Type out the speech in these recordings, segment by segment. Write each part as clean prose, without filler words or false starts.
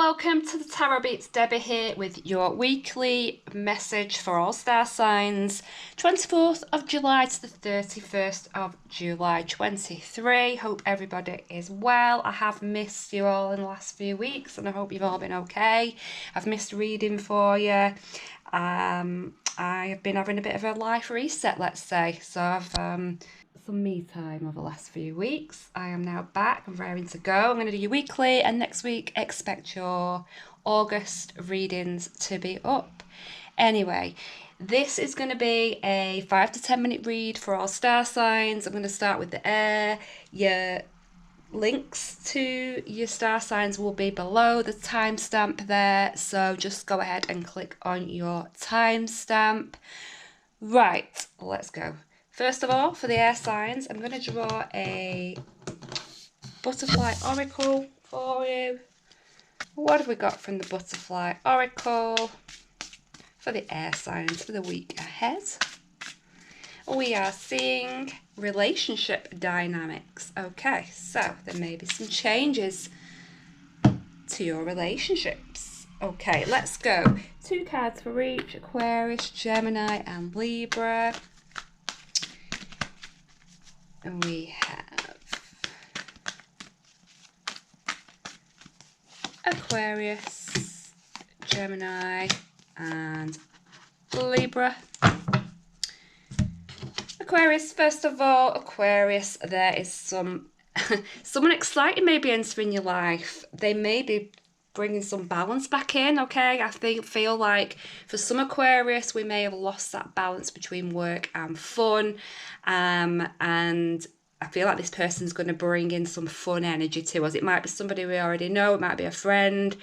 welcome to the Tarot Beats. Debbie here with your weekly message for all star signs, 24th of July to the 31st of July 23. Hope everybody is well. I have missed you all in the last few weeks and I hope you've all been okay. I've missed reading for you. I've been having a bit of a life reset, let's say, so I've some me time over the last few weeks. I am now back and raring to go. I'm going to do your weekly, and next week expect your August readings to be up. Anyway, this is going to be a 5 to 10 minute read for all star signs. I'm going to start with the air. Your links to your star signs will be below the timestamp there, so just go ahead and click on your timestamp. Right, let's go. First of all, for the air signs, I'm going to draw a butterfly oracle for you. What have we got from the butterfly oracle for the air signs for the week ahead? We are seeing relationship dynamics. Okay, so there may be some changes to your relationships. Okay, let's go. 2 cards for each: Aquarius, Gemini, and Libra. And we have Aquarius, Gemini, and Libra. Aquarius, first of all, Aquarius, there is someone exciting maybe entering your life. They may be bringing some balance back in, okay? I feel like for some Aquarius, we may have lost that balance between work and fun. And I feel like this person's going to bring in some fun energy to us. It might be somebody we already know, it might be a friend,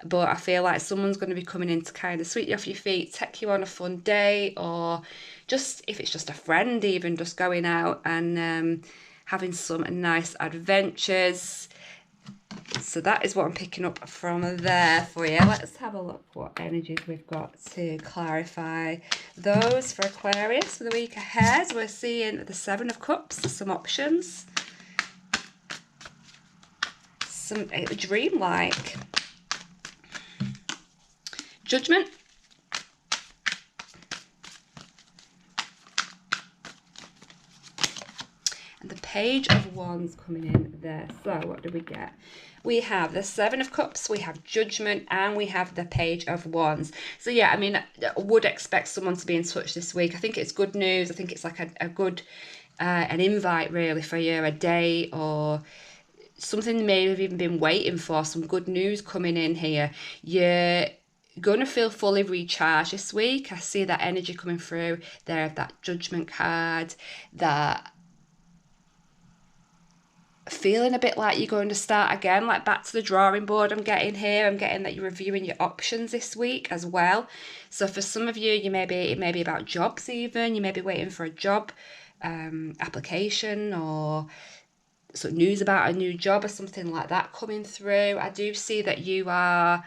but I feel like someone's going to be coming in to kind of sweep you off your feet, take you on a fun day, or just, if it's just a friend, even just going out and having some nice adventures. So that is what I'm picking up from there for you. Let's have a look what energies we've got to clarify those for Aquarius for the week ahead. We're seeing the 7 of Cups, some options, some dreamlike, Judgment, and the Page of Wands coming in there. So what do we get? We have the 7 of Cups, we have Judgment, and we have the Page of Wands. So yeah, I mean, I would expect someone to be in touch this week. I think it's good news. I think it's like a good, an invite really for you, a day or something you may have even been waiting for, some good news coming in here. You're going to feel fully recharged this week. I see that energy coming through there, that Judgment card, that feeling a bit like you're going to start again, like back to the drawing board. I'm getting here. I'm getting that you're reviewing your options this week as well. So for some of you, it may be about jobs even. You may be waiting for a job application or sort of news about a new job or something like that coming through. I do see that you are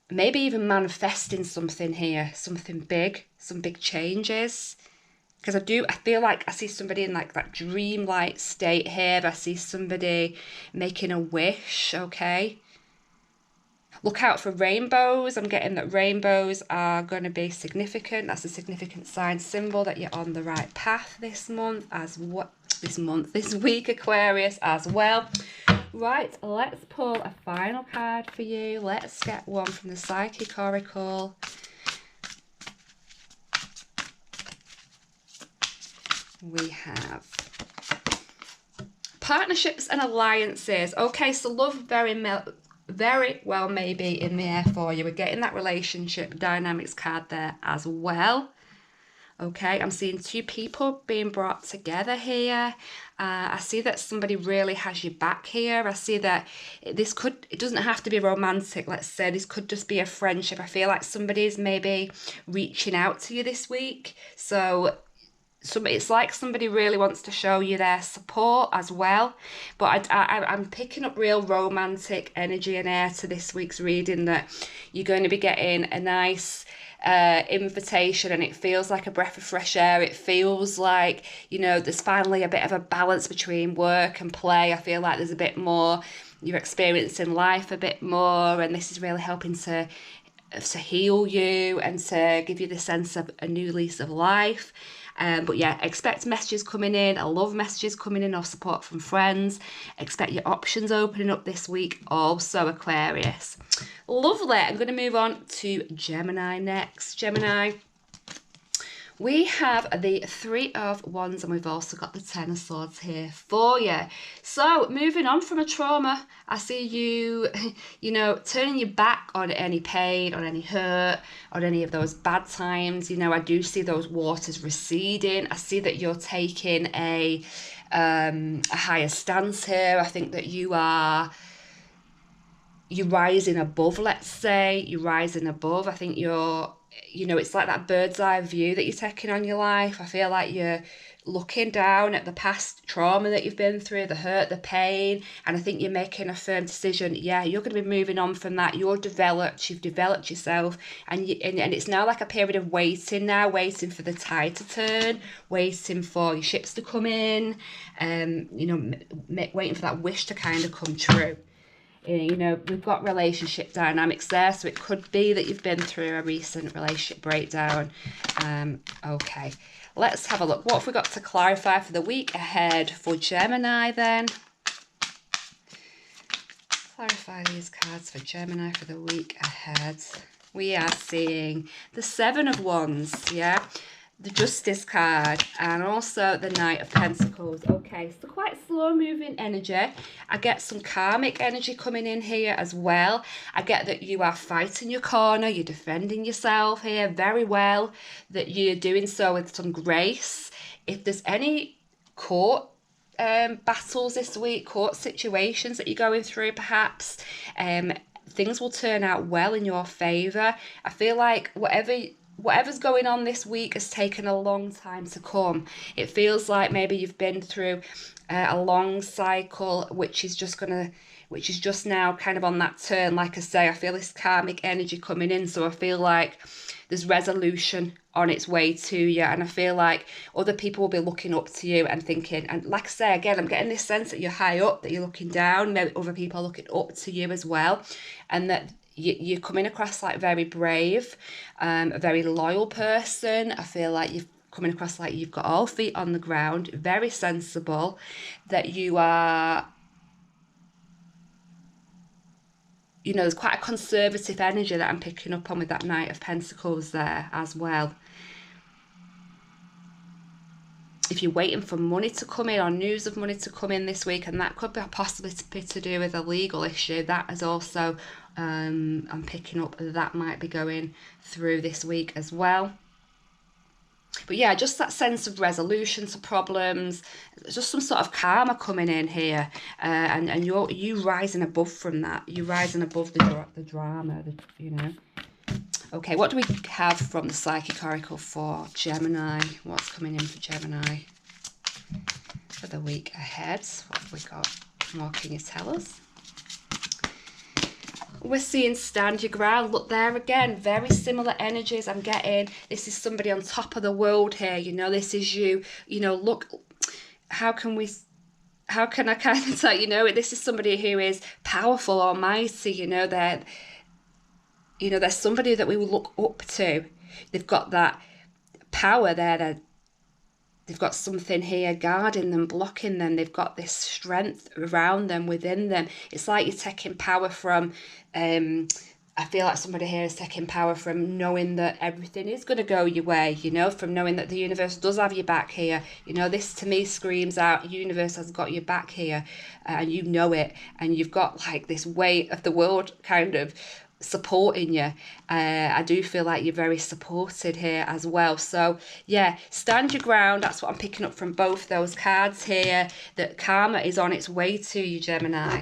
maybe even manifesting something here, something big, some big changes. Because I feel like I see somebody in like that dreamlike state here. I see somebody making a wish, okay? Look out for rainbows. I'm getting that rainbows are going to be significant. That's a significant sign, symbol that you're on the right path this month, this week, Aquarius, as well. Right, let's pull a final card for you. Let's get one from the Psychic Oracle. We have partnerships and alliances. Okay, so love very well may be in the air for you. We're getting that relationship dynamics card there as well. Okay, I'm seeing 2 people being brought together here. I see that somebody really has your back here. I see that it doesn't have to be romantic, let's say. This could just be a friendship. I feel like somebody's maybe reaching out to you this week. So it's like somebody really wants to show you their support as well. But I'm picking up real romantic energy and air to this week's reading, that you're going to be getting a nice invitation, and it feels like a breath of fresh air. It feels like, you know, there's finally a bit of a balance between work and play. I feel like there's a bit more you're experiencing life a bit more, and this is really helping to heal you and to give you the sense of a new lease of life. But yeah, expect messages coming in. I love messages coming in or support from friends. Expect your options opening up this week also, Aquarius. Lovely. I'm going to move on to Gemini next. Gemini, we have the Three of Wands, and we've also got the Ten of Swords here for you. So moving on from a trauma, I see you, turning your back on any pain, on any hurt, on any of those bad times. I do see those waters receding. I see that you're taking a higher stance here. I think that you're rising above, let's say. You're rising above. I think it's like that bird's eye view that you're taking on your life. I feel like you're looking down at the past trauma that you've been through, the hurt, the pain, and I think you're making a firm decision. Yeah, you're going to be moving on from that. You've developed yourself, and it's now like a period of waiting for the tide to turn, waiting for your ships to come in, waiting for that wish to kind of come true. We've got relationship dynamics there, so it could be that you've been through a recent relationship breakdown. Okay, let's have a look. What have we got to clarify for the week ahead for Gemini then? Clarify these cards for Gemini for the week ahead. We are seeing the Seven of Wands, yeah? The Justice card, and also the Knight of Pentacles. Okay, so quite slow moving energy. I get some karmic energy coming in here as well. I get that you are fighting your corner, you're defending yourself here very well, that you're doing so with some grace. If there's any court battles this week, court situations that you're going through perhaps, things will turn out well in your favour. I feel like whatever's going on this week has taken a long time to come. It feels like maybe you've been through a long cycle, which is just now kind of on that turn. Like I say, I feel this karmic energy coming in, so I feel like there's resolution on its way to you, and I feel like other people will be looking up to you and thinking, and like I say again, I'm getting this sense that you're high up, that you're looking down, maybe other people are looking up to you as well, and that you're coming across like very brave, a very loyal person. I feel like you're coming across like you've got all feet on the ground, very sensible, that you are, there's quite a conservative energy that I'm picking up on with that Knight of Pentacles there as well. If you're waiting for money to come in or news of money to come in this week, and that could be possibly to do with a legal issue, that is also, I'm picking up that might be going through this week as well. But yeah, just that sense of resolution to problems, just some sort of karma coming in here, and you rising above from that. You're rising above the drama, Okay, what do we have from the Psychic Oracle for Gemini? What's coming in for Gemini for the week ahead? What have we got? What can you tell us? We're seeing stand your ground. Look there again, very similar energies I'm getting. This is somebody on top of the world here, this is you, look, how can I kind of tell, this is somebody who is powerful, almighty, they're somebody that we will look up to. They've got that power there. They've got something here guarding them, blocking them. They've got this strength around them, within them. It's like you're taking power from, I feel like somebody here is taking power from knowing that everything is going to go your way, from knowing that the universe does have your back here. This to me screams out, universe has got your back here, and you know it. And you've got like this weight of the world kind of supporting you. I do feel like you're very supported here as well. So yeah, stand your ground. That's what I'm picking up from both those cards here, that karma is on its way to you, Gemini.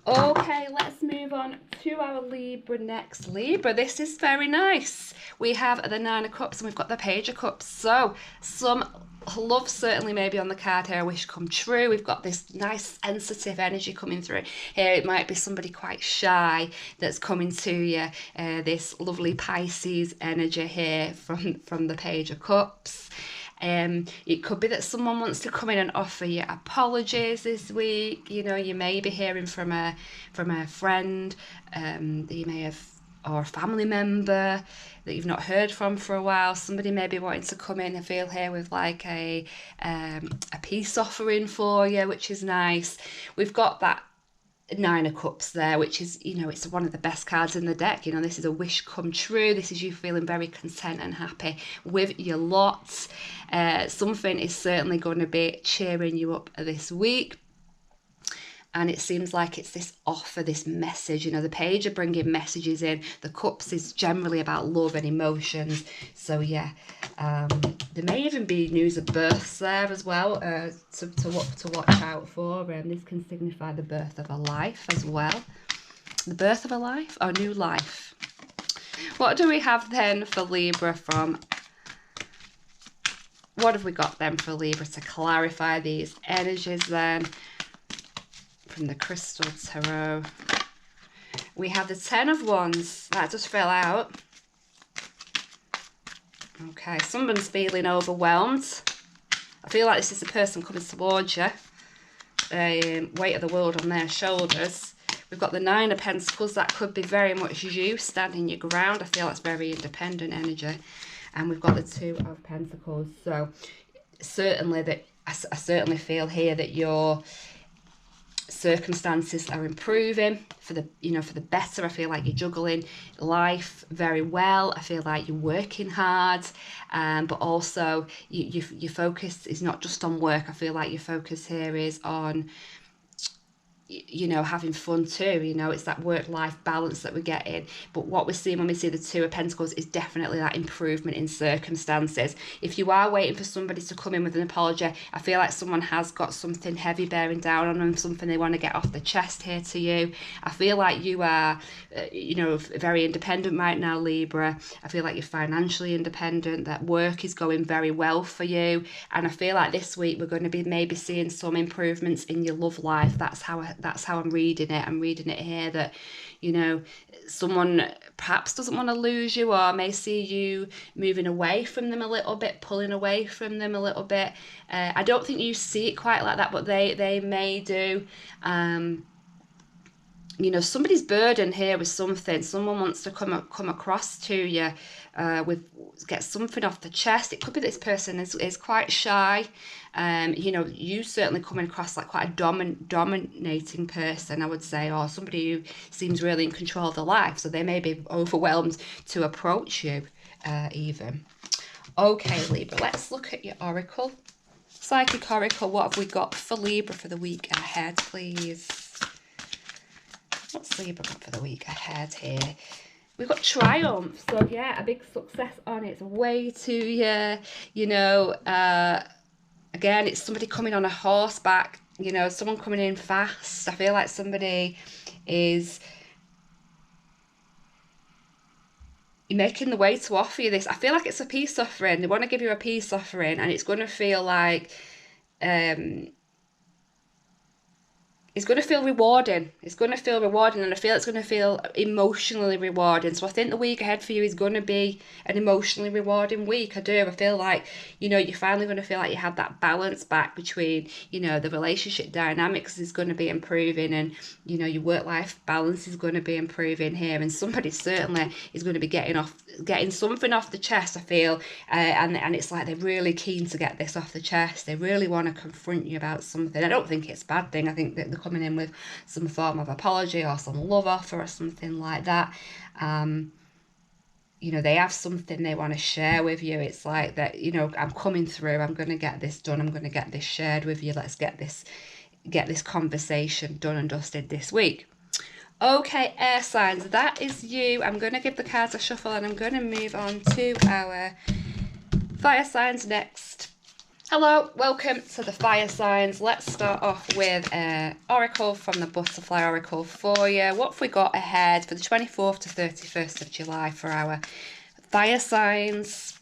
Okay, let's move on to our Libra next. Libra, this is very nice. We have the Nine of Cups and we've got the Page of Cups. So some love certainly maybe on the card here, wish come true. We've got this nice sensitive energy coming through here. It might be somebody quite shy that's coming to you. This lovely Pisces energy here from the Page of Cups. It could be that someone wants to come in and offer you apologies this week. You know, you may be hearing from a friend that you may have, or a family member that you've not heard from for a while. Somebody may be wanting to come in and feel here with like a peace offering for you, which is nice. We've got that Nine of Cups there, which is, you know, it's one of the best cards in the deck. You know, this is a wish come true. This is you feeling very content and happy with your lot. Something is certainly going to be cheering you up this week. And it seems like it's this offer, this message. You know, the Page are bringing messages in. The Cups is generally about love and emotions. So yeah, there may even be news of births there as well to watch out for. This can signify the birth of a life as well. The birth of a life or new life. What do we have then for Libra from... What have we got then for Libra to clarify these energies then? From the Crystal Tarot, we have the Ten of Wands. That just fell out. Okay, someone's feeling overwhelmed. I feel like this is a person coming towards you. Weight of the world on their shoulders. We've got the Nine of Pentacles. That could be very much you standing your ground. I feel that's very independent energy. And we've got the Two of Pentacles. So certainly that I certainly feel here that your circumstances are improving for the, you know, for the better. I feel like you're juggling life very well. I feel like you're working hard, but also your focus is not just on work. I feel like your focus here is on, you know, having fun too. You know, it's that work-life balance that we're getting. But what we're seeing when we see the Two of Pentacles is definitely that improvement in circumstances. If you are waiting for somebody to come in with an apology, I feel like someone has got something heavy bearing down on them, something they want to get off the chest here to you. I feel like you are, you know, very independent right now, Libra. I feel like you're financially independent, that work is going very well for you. And I feel like this week we're going to be maybe seeing some improvements in your love life. That's how I'm reading it. I'm reading it here that, you know, someone perhaps doesn't want to lose you, or may see you moving away from them a little bit, pulling away from them a little bit. I don't think you see it quite like that, but they may do. You know, somebody's burdened here with something. Someone wants to come across to you get something off the chest. It could be this person is quite shy. You know, you certainly coming across like quite a dominating person, I would say, or somebody who seems really in control of their life. So they may be overwhelmed to approach you even. Okay, Libra, let's look at your oracle. Psychic oracle, what have we got for Libra for the week ahead, please? What's Libra got for the week ahead here? We've got triumph. So yeah, a big success on its way to you. You know, again, it's somebody coming on a horseback. You know, someone coming in fast. I feel like somebody is making the way to offer you this. I feel like it's a peace offering. They want to give you a peace offering, and it's going to feel like it's going to feel rewarding. It's going to feel rewarding, and I feel it's going to feel emotionally rewarding. So I think the week ahead for you is going to be an emotionally rewarding week. I do. I feel like, you know, you're finally going to feel like you have that balance back between, you know, the relationship dynamics is going to be improving, and, you know, your work-life balance is going to be improving here. And somebody certainly is going to be getting something off the chest, I feel. And it's like they're really keen to get this off the chest. They really want to confront you about something. I don't think it's a bad thing. I think that they're coming in with some form of apology or some love offer or something like that. You know, they have something they want to share with you. It's like that, you know, I'm coming through, I'm going to get this done, I'm going to get this shared with you. Let's get this conversation done and dusted this week. Okay, air signs, that is you. I'm going to give the cards a shuffle, and I'm going to move on to our fire signs next. Hello, welcome to the fire signs. Let's start off with oracle from the Butterfly Oracle for you. What have we got ahead for the 24th to 31st of July for our fire signs?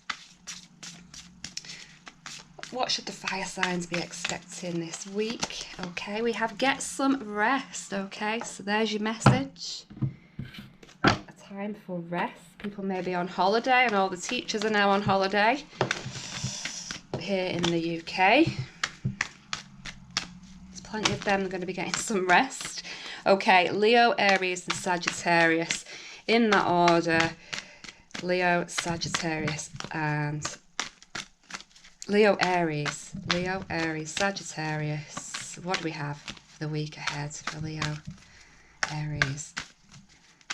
What should the fire signs be expecting this week? Okay, we have get some rest. Okay, so there's your message. A time for rest. People may be on holiday, and all the teachers are now on holiday. here in the UK. There's plenty of them. They're going to be getting some rest. Okay, Leo, Aries and Sagittarius. In that order, Leo, Sagittarius and Leo, Aries, Sagittarius. What do we have for the week ahead for Leo, Aries,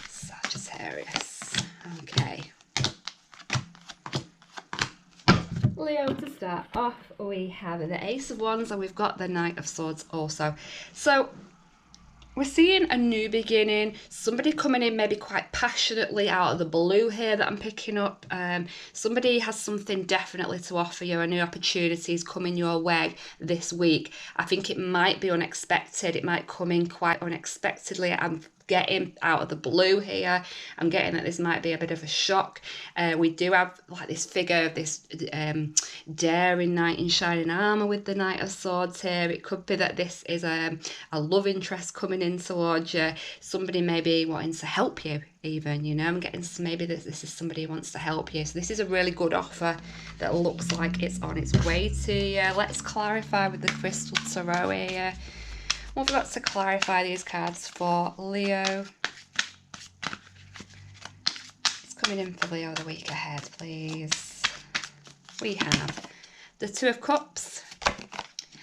Sagittarius? Okay. Leo, to start off, we have the Ace of Wands and we've got the Knight of Swords also. So we're seeing a new beginning, somebody coming in maybe quite passionately out of the blue here that I'm picking up. Somebody has something definitely to offer you, a new opportunity is coming your way this week. I think it might be unexpected, it might come in quite unexpectedly. I'm getting out of the blue here. I'm getting that this might be a bit of a shock. We do have like this figure of this daring knight in shining armour with the Knight of Swords here. It could be that this is a love interest coming in towards you. Somebody may be wanting to help you even, you know. I'm getting maybe this is somebody who wants to help you. So this is a really good offer that looks like it's on its way to you. Let's clarify with the Crystal Tarot here. What have we got to clarify these cards for Leo? It's coming in for Leo the week ahead, please. We have the Two of Cups,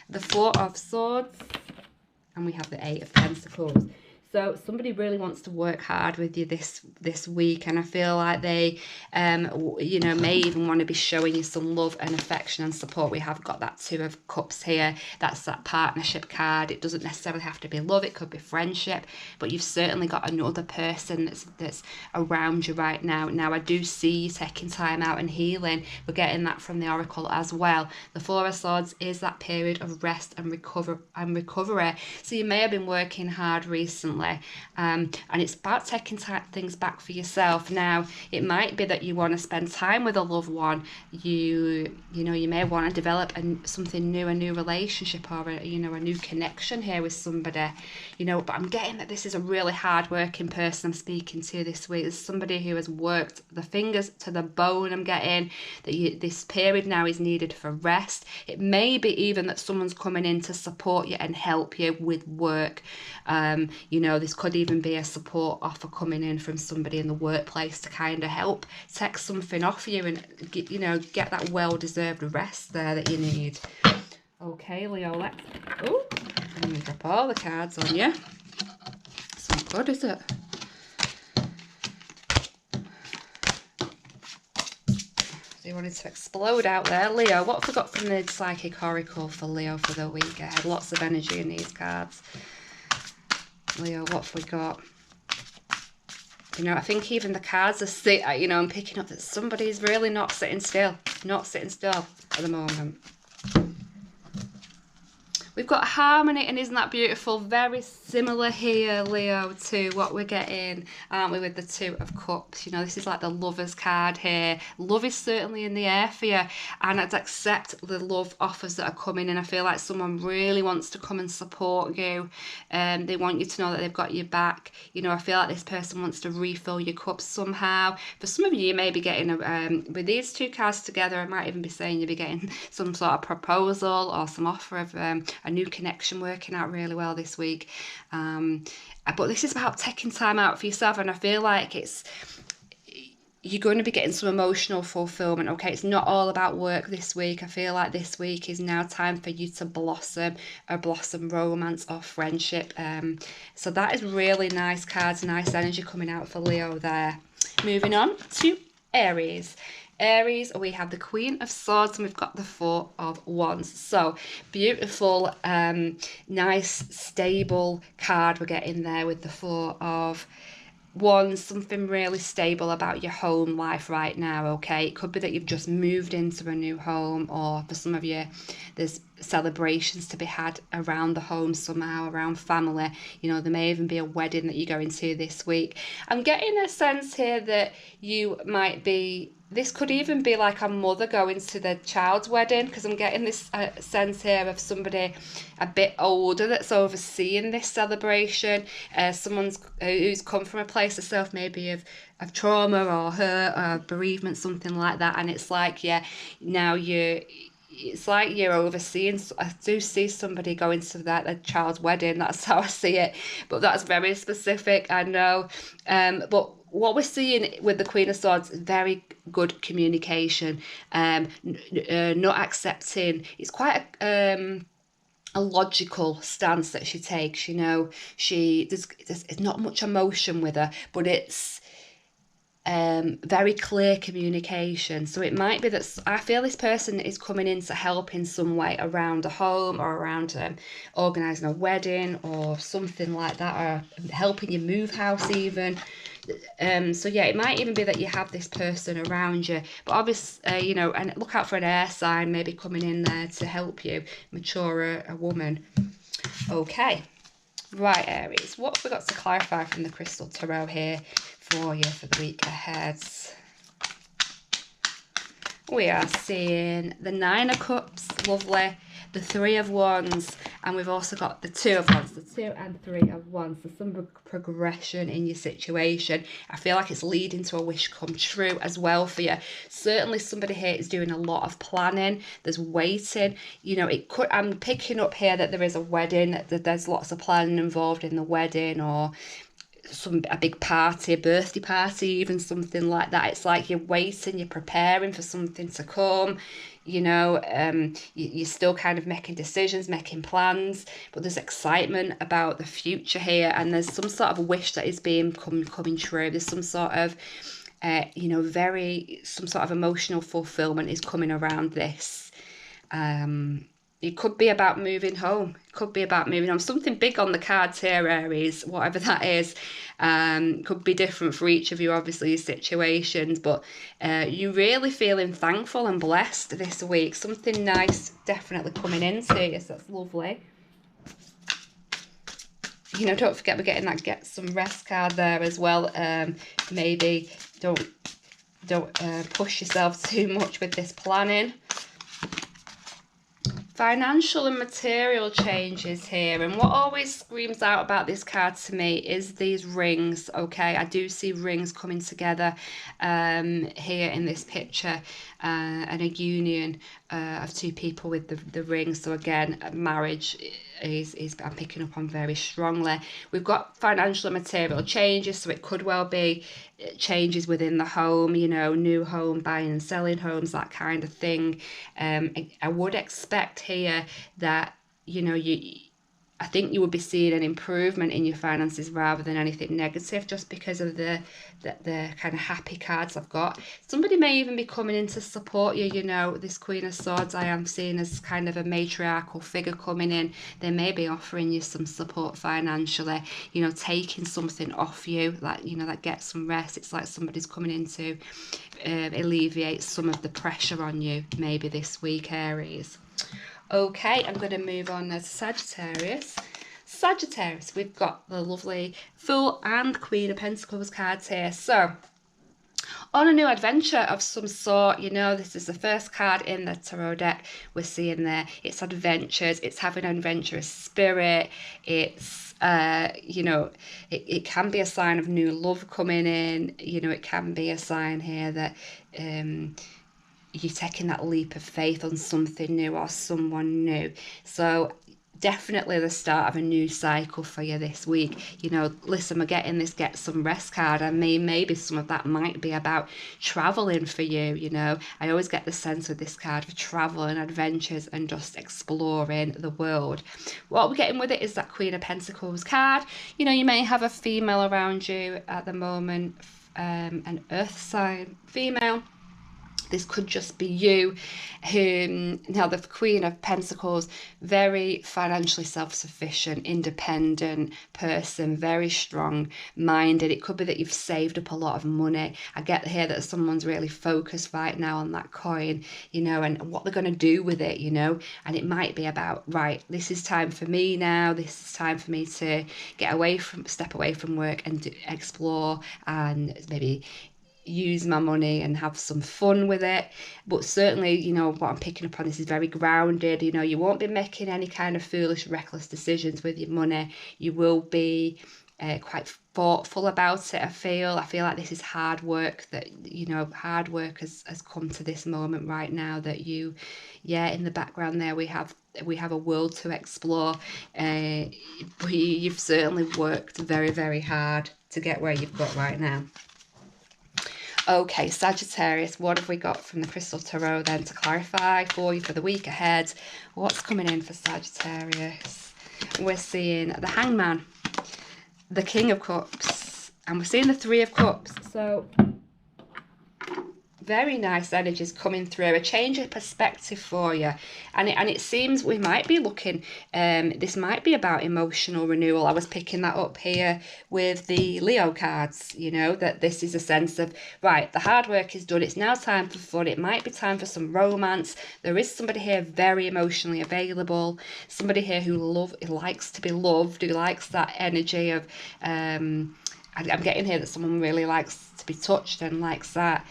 the Four of Swords, and we have the Eight of Pentacles. So somebody really wants to work hard with you this week, and I feel like they, you know, may even want to be showing you some love and affection and support. We have got that Two of Cups here. That's that partnership card. It doesn't necessarily have to be love. It could be friendship, but you've certainly got another person that's around you right now. Now, I do see you taking time out and healing. We're getting that from the Oracle as well. The Four of Swords is that period of rest and recovery. So you may have been working hard recently. And it's about taking things back for yourself. Now, it might be that you want to spend time with a loved one. You know, you may want to develop something new, a new relationship, or a new connection here with somebody. You know, but I'm getting that this is a really hard-working person I'm speaking to this week. There's somebody who has worked the fingers to the bone. I'm getting that this period now is needed for rest. It may be even that someone's coming in to support you and help you with work. You know, this could even be a support offer coming in from somebody in the workplace to kind of help take something off you and get that well-deserved rest there that you need. Okay, Leo, let's... Oh, I'm going to drop all the cards on you. It's not good, is it? So you wanted to explode out there. Leo, what have we got from the Psychic Oracle for Leo for the week ahead? Lots of energy in these cards. Leo, what have we got? You know, I think even the cards are, I'm picking up that somebody's really not sitting still at the moment. We've got harmony, and isn't that beautiful? Very similar here, Leo, to what we're getting, aren't we, with the Two of Cups? You know, this is like the Lover's card here. Love is certainly in the air for you, and I'd accept the love offers that are coming in. I feel like someone really wants to come and support you, and they want you to know that they've got your back. You know, I feel like this person wants to refill your cup somehow. For some of you, you may be getting, with these two cards together, I might even be saying you'll be getting some sort of proposal or some offer of a new connection working out really well this week. But this is about taking time out for yourself, and I feel like you're going to be getting some emotional fulfillment. Okay, it's not all about work this week. I feel like this week is now time for you to blossom romance or friendship. So that is really nice cards, nice energy coming out for Leo there. Moving on to Aries. Aries, we have the Queen of Swords and we've got the Four of Wands. So beautiful, nice, stable card we're getting there with the Four of Wands. Something really stable about your home life right now, okay? It could be that you've just moved into a new home, or for some of you, there's celebrations to be had around the home somehow, around family. You know, there may even be a wedding that you're going to this week. I'm getting a sense here that you might be... This could even be like a mother going to the child's wedding, because I'm getting this sense here of somebody a bit older that's overseeing this celebration. Someone who's come from a place herself, maybe of trauma or hurt or bereavement, something like that. And it's like, yeah, now it's like you're overseeing. I do see somebody going to their child's wedding. That's how I see it, but that's very specific, I know. But what we're seeing with the Queen of Swords is very good communication, not accepting. It's quite a logical stance that she takes, you know. There's not much emotion with her, but it's very clear communication. So it might be that I feel this person is coming in to help in some way around a home, or around organising a wedding or something like that, or helping you move house even. So yeah, it might even be that you have this person around you, but obviously, you know, and look out for an air sign maybe coming in there to help you mature a woman. Okay, right, Aries, what have we got to clarify from the Crystal Tarot here for you for the week ahead? We are seeing the Nine of Cups, lovely, the Three of Wands, and we've also got the Two of Wands, the Two and Three of Wands. There's some progression in your situation. I feel like it's leading to a wish come true as well for you. Certainly somebody here is doing a lot of planning. There's waiting. You know, it could, I'm picking up here that there is a wedding, that there's lots of planning involved in the wedding, or a big party, a birthday party, even something like that. It's like you're waiting, you're preparing for something to come, you know. You're still kind of making decisions, making plans, but there's excitement about the future here, and there's some sort of wish that is coming true. There's some sort of you know, some sort of emotional fulfillment is coming around this. It could be about moving home. It could be about moving home. Something big on the cards here, Aries, whatever that is. Could be different for each of you, obviously, your situations. But you're really feeling thankful and blessed this week. Something nice definitely coming into you, so that's lovely. You know, don't forget we're getting that get some rest card there as well. Maybe don't push yourself too much with this planning. Financial and material changes here, and what always screams out about this card to me is these rings. Okay, I do see rings coming together here in this picture, and a union of two people with the rings. So again, marriage is I'm picking up on very strongly. We've got financial and material changes, so it could well be changes within the home, you know, new home, buying and selling homes, that kind of thing. I would expect here that, you know, I think you would be seeing an improvement in your finances rather than anything negative, just because of the kind of happy cards I've got. Somebody may even be coming in to support you, you know. This Queen of Swords I am seeing as kind of a matriarchal figure coming in. They may be offering you some support financially, you know, taking something off you, like, you know, that get some rest. It's like somebody's coming in to alleviate some of the pressure on you maybe this week, Aries. Okay, I'm going to move on now to Sagittarius. Sagittarius, we've got the lovely Fool and Queen of Pentacles cards here. So, on a new adventure of some sort, you know, this is the first card in the tarot deck we're seeing there. It's adventures, it's having an adventurous spirit, it's, you know, it can be a sign of new love coming in, you know, it can be a sign here that, you're taking that leap of faith on something new or someone new. So definitely the start of a new cycle for you this week. You know, listen, we're getting this get some rest card. I mean, maybe some of that might be about traveling for you, you know. I always get the sense with this card of travel and adventures and just exploring the world. What we're getting with it is that Queen of Pentacles card. You know, you may have a female around you at the moment, an earth sign female. This could just be you, who, now the Queen of Pentacles, very financially self-sufficient, independent person, very strong-minded. It could be that you've saved up a lot of money. I get here that someone's really focused right now on that coin, you know, and what they're going to do with it, you know. And it might be about, right, this is time for me now. This is time for me to step away from work and explore and maybe use my money and have some fun with it. But certainly, you know, what I'm picking up on this is very grounded. You know, you won't be making any kind of foolish, reckless decisions with your money. You will be quite thoughtful about it. I feel like this is hard work, that, you know, hard work has come to this moment right now, that you, yeah, in the background there we have a world to explore. You've certainly worked very, very hard to get where you've got right now. Okay, Sagittarius, what have we got from the Crystal Tarot then to clarify for you for the week ahead? What's coming in for Sagittarius? We're seeing the Hangman, the King of Cups, and we're seeing the Three of Cups. So very nice energies coming through, a change of perspective for you, and it seems we might be looking, this might be about emotional renewal. I was picking that up here with the Leo cards, you know, that this is a sense of, right, the hard work is done, it's now time for fun, it might be time for some romance. There is somebody here very emotionally available, somebody here who likes to be loved, who likes that energy of, I'm getting here that someone really likes to be touched and likes that.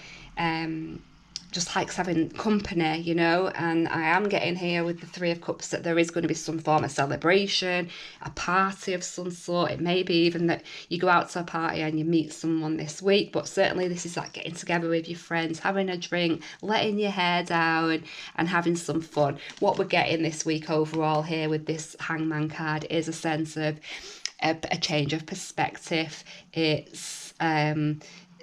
Just likes having company, you know, and I am getting here with the Three of Cups that there is going to be some form of celebration, a party of some sort. It may be even that you go out to a party and you meet someone this week, but certainly this is like getting together with your friends, having a drink, letting your hair down and having some fun. What we're getting this week overall here with this Hangman card is a sense of a change of perspective. It's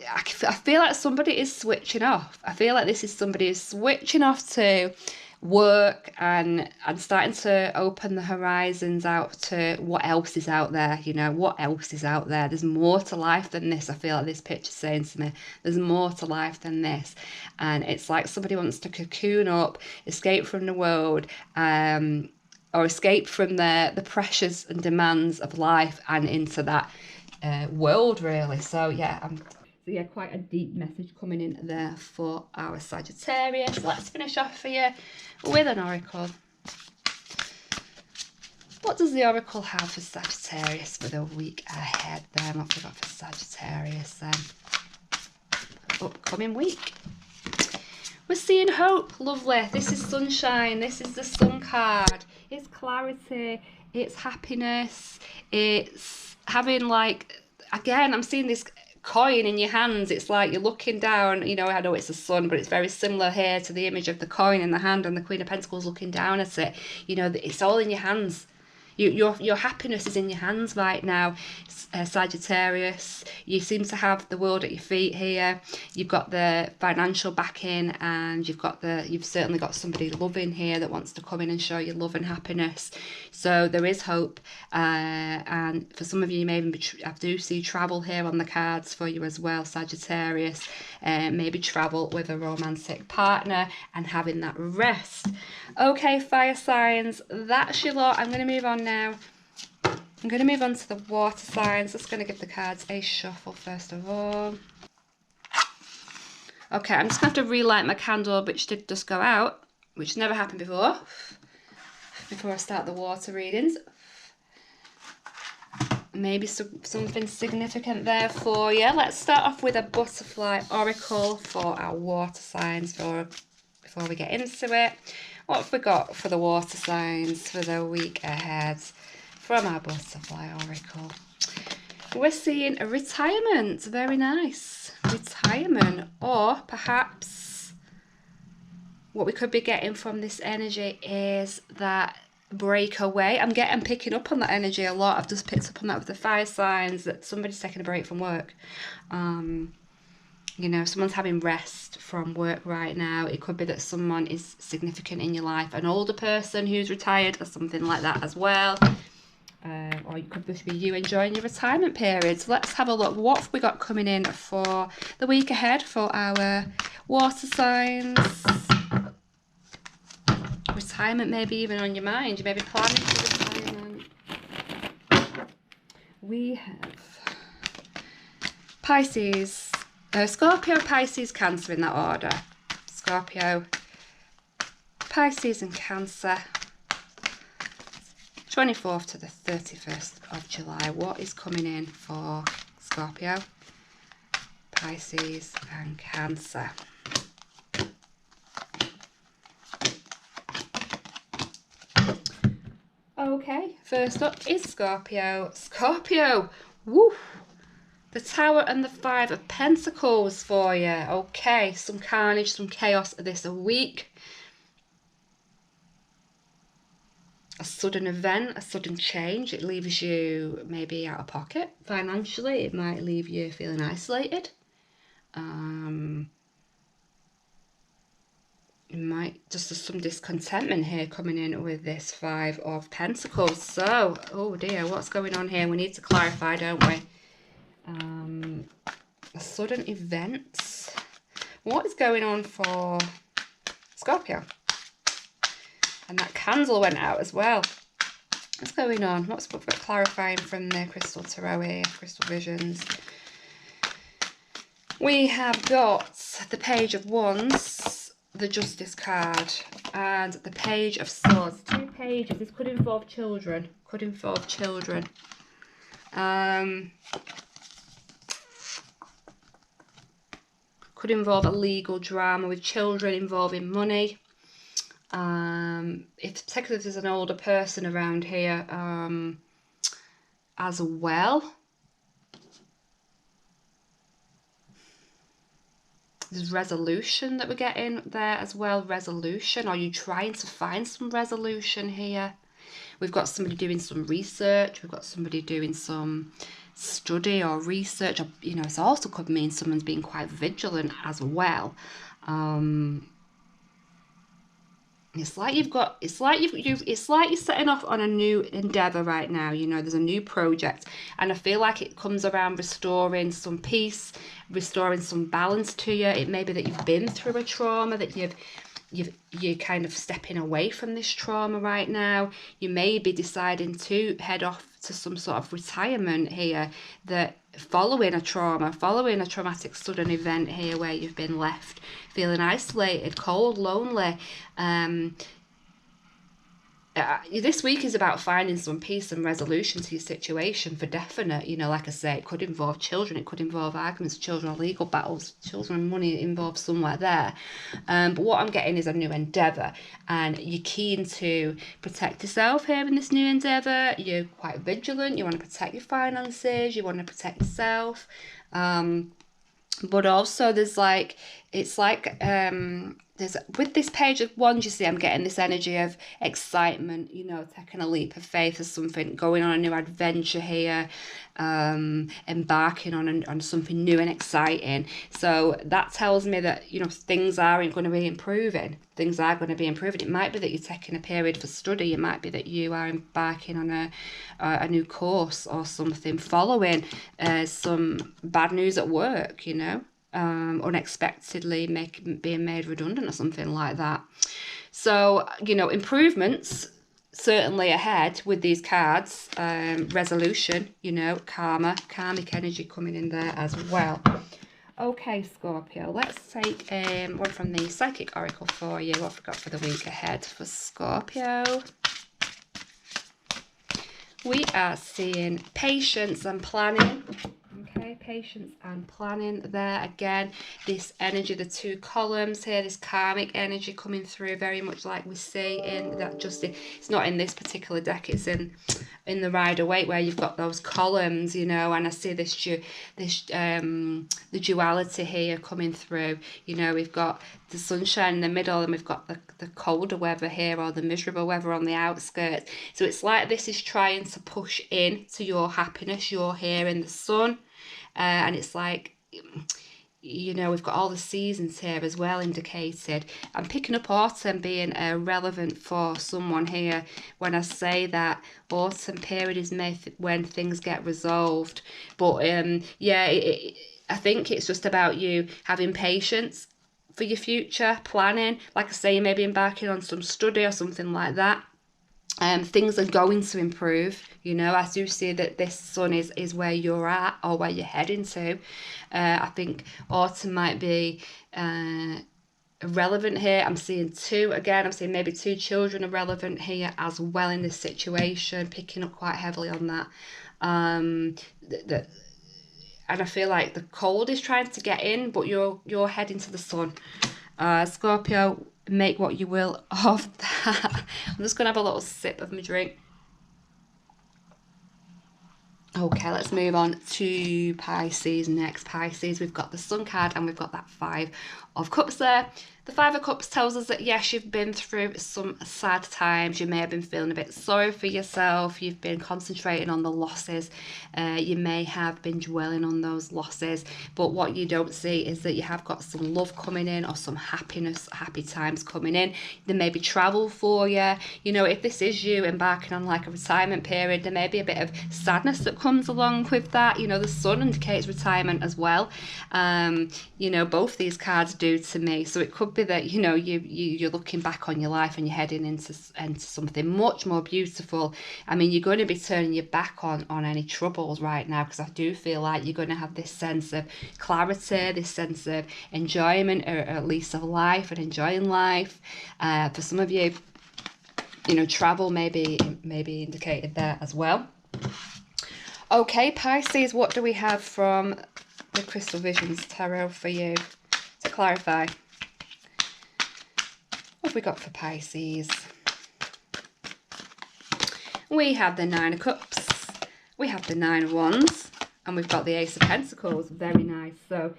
I feel like somebody is switching off. I feel like this is somebody who's switching off to work and starting to open the horizons out to what else is out there, you know, what else is out there. There's more to life than this. I feel like this picture's saying to me, there's more to life than this. And it's like somebody wants to cocoon up, escape from the world, or escape from the pressures and demands of life and into that world, really. So yeah, quite a deep message coming in there for our Sagittarius. Let's finish off for you with an oracle. What does the oracle have for Sagittarius for the week ahead then? What have we got for Sagittarius then? Upcoming week. We're seeing hope. Lovely. This is sunshine. This is the sun card. It's clarity. It's happiness. It's having, like, again, I'm seeing this coin in your hands. It's like you're looking down, you know, I know it's the sun, but it's very similar here to the image of the coin in the hand and the Queen of Pentacles looking down at it. You know, it's all in your hands. Your happiness is in your hands right now, Sagittarius. You seem to have the world at your feet here. You've got the financial backing, and you've certainly got somebody loving here that wants to come in and show you love and happiness. So there is hope, and for some of you, maybe I do see travel here on the cards for you as well, Sagittarius. Maybe travel with a romantic partner and having that rest. Okay, fire signs, that's your lot. I'm going to move on now. I'm going to move on to the water signs. Just going to give the cards a shuffle first of all. Okay, I'm just going to have to relight my candle, which did just go out, which never happened before I start the water readings. Maybe something significant there for you. Let's start off with a butterfly oracle for our water signs before we get into it. What have we got for the water signs for the week ahead from our butterfly oracle? We're seeing a retirement. Very nice. Retirement. Or perhaps what we could be getting from this energy is that breakaway. I'm picking up on that energy a lot. I've just picked up on that with the fire signs, that somebody's taking a break from work. You know, someone's having rest from work right now. It could be that someone is significant in your life, an older person who's retired or something like that as well. Or it could just be you enjoying your retirement period. So let's have a look. What have we got coming in for the week ahead for our water signs? Retirement maybe even on your mind. You may be planning for retirement. We have Pisces, Scorpio, Pisces, Cancer in that order. Scorpio, Pisces and Cancer. 24th to the 31st of July. What is coming in for Scorpio, Pisces and Cancer? Okay, first up is Scorpio. Scorpio, Woo! The Tower and the Five of Pentacles for you. Okay, some carnage, some chaos this week. A sudden event, a sudden change. It leaves you maybe out of pocket financially. It might leave you feeling isolated. It might just there's some discontentment here coming in with this Five of Pentacles. So, oh dear, what's going on here? We need to clarify, don't we? A sudden event. What is going on for Scorpio? And that candle went out as well. What's going on? What's clarifying from the Crystal Tarot here, Crystal Visions? We have got the Page of Wands, the Justice card, and the Page of Swords. 2 pages. This could involve children. Could involve children. Could involve a legal drama with children involving money. Particularly if there's an older person around here as well. There's resolution that we're getting there as well. Resolution. Are you trying to find some resolution here? We've got somebody doing some research. We've got somebody doing some study or research. Or, you know, it also could mean someone's being quite vigilant as well. It's like you're setting off on a new endeavor right now. You know, there's a new project, and I feel like it comes around restoring some peace, restoring some balance to you. It may be that you've been through a trauma, that you're kind of stepping away from this trauma right now. You may be deciding to head off to some sort of retirement here, that following a trauma, following a traumatic sudden event here where you've been left feeling isolated, cold, lonely. This week is about finding some peace and resolution to your situation for definite. You know, like I say, it could involve children, it could involve arguments, children or legal battles, children and money involved somewhere there. But what I'm getting is a new endeavour, and you're keen to protect yourself here in this new endeavour. You're quite vigilant, you want to protect your finances, you want to protect yourself. But also there's like, it's like, there's, with this Page of Wands, you see, I'm getting this energy of excitement, you know, taking a leap of faith or something, going on a new adventure here, embarking on something new and exciting. So that tells me that, you know, things are going to be improving. Things are going to be improving. It might be that you're taking a period for study. It might be that you are embarking on a new course or something, following some bad news at work, you know. Unexpectedly being made redundant or something like that. So, you know, improvements certainly ahead with these cards. Resolution, you know, karmic energy coming in there as well. Okay, Scorpio, let's take one from the Psychic Oracle for you. What have we got for the week ahead for Scorpio? We are seeing patience and planning. Okay, patience and planning there. Again, this energy, the 2 columns here, this karmic energy coming through, very much like we see in that it's not in this particular deck, it's in the Rider-Waite, where you've got those columns, you know, and I see the duality here coming through. You know, we've got the sunshine in the middle, and we've got the colder weather here, or the miserable weather on the outskirts. So it's like this is trying to push in to your happiness. You're here in the sun, and it's like, you know, we've got all the seasons here as well indicated. I'm picking up autumn being relevant for someone here when I say that autumn period is when things get resolved. But yeah, I think it's just about you having patience for your future, planning. Like I say, you may be embarking on some study or something like that. Things are going to improve. You know, I do see that this sun is where you're at, or where you're heading to. I think autumn might be relevant here. I'm seeing 2 again. I'm seeing maybe 2 children are relevant here as well in this situation, picking up quite heavily on that. And I feel like the cold is trying to get in, but you're heading to the sun. Scorpio, make what you will of that. I'm just going to have a little sip of my drink. Okay, let's move on to Pisces next. Pisces, we've got the Sun card and we've got that Five of Cups there. The Five of Cups tells us that, yes, you've been through some sad times. You may have been feeling a bit sorry for yourself. You've been concentrating on the losses. You may have been dwelling on those losses. But what you don't see is that you have got some love coming in, or some happy times coming in. There may be travel for you. You know, if this is you embarking on like a retirement period, there may be a bit of sadness that comes along with that. You know, the Sun indicates retirement as well. You know, both these cards do to me. So it could be that, you know, you're looking back on your life and you're heading into something much more beautiful. I mean, you're going to be turning your back on any troubles right now, because I do feel like you're going to have this sense of clarity, this sense of enjoyment, or at least of life and enjoying life. For some of you, you know, travel may be indicated there as well. Okay, Pisces, what do we have from the Crystal Visions Tarot for you to clarify? What have we got for Pisces? We have the Nine of Cups, we have the Nine of Wands, and we've got the Ace of Pentacles. Very nice. So